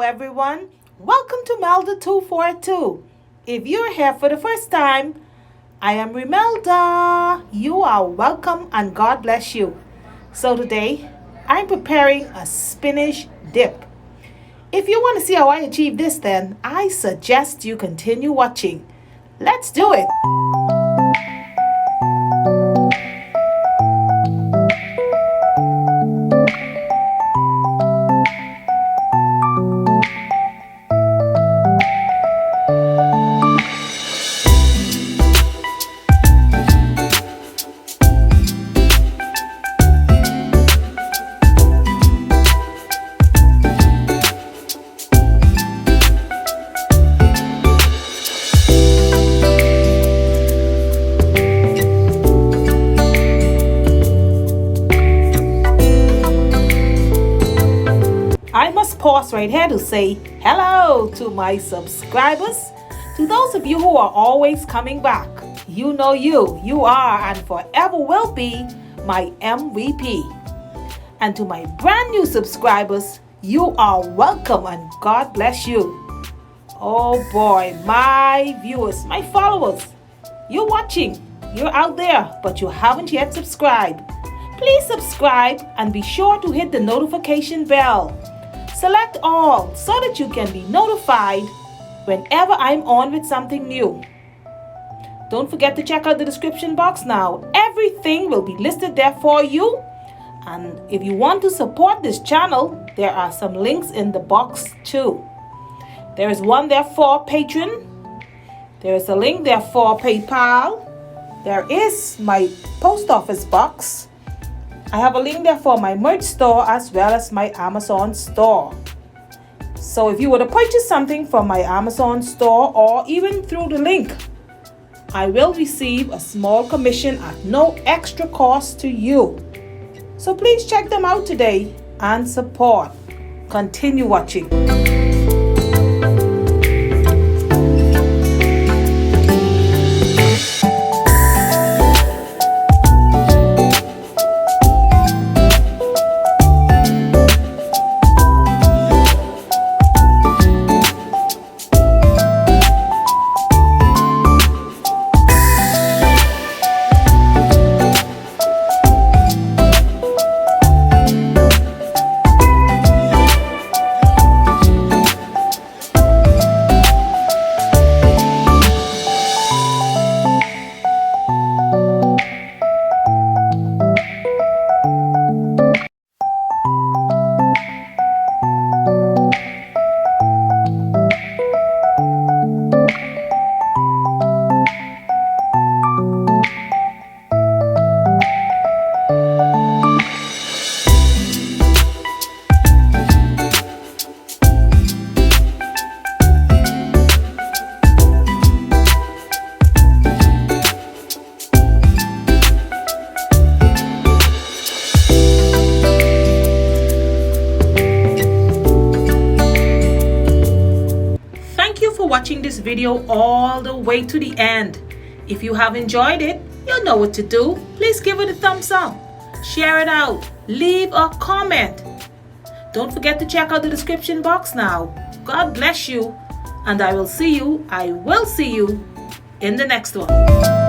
Hello everyone, welcome to Melda 242. If you're here for the first time, I am Melda. You are welcome and God bless you. So today, I'm preparing a spinach dip. If you want to see how I achieve this, then I suggest you continue watching. Let's do it. I must pause right here to say hello to my subscribers. To those of you who are always coming back, you know you are and forever will be my MVP. And to my brand new subscribers, you are welcome and God bless you. Oh boy, my viewers, my followers, you're watching, you're out there, but you haven't yet subscribed. Please subscribe and be sure to hit the notification bell. Select all so that you can be notified whenever I'm on with something new. Don't forget to check out the description box now. Everything will be listed there for you. And if you want to support this channel, there are some links in the box too. There is one there for Patreon. There is a link there for PayPal. There is my post office box. I have a link there for my merch store as well as my Amazon store. So if you were to purchase something from my Amazon store or even through the link, I will receive a small commission at no extra cost to you. So please check them out today and support. Continue watching. Watching this video all the way to the end. If you have enjoyed it, you know what to do. Please give it a thumbs up, share it out, leave a comment. Don't forget to check out the description box now. God bless you, and I will see you in the next one.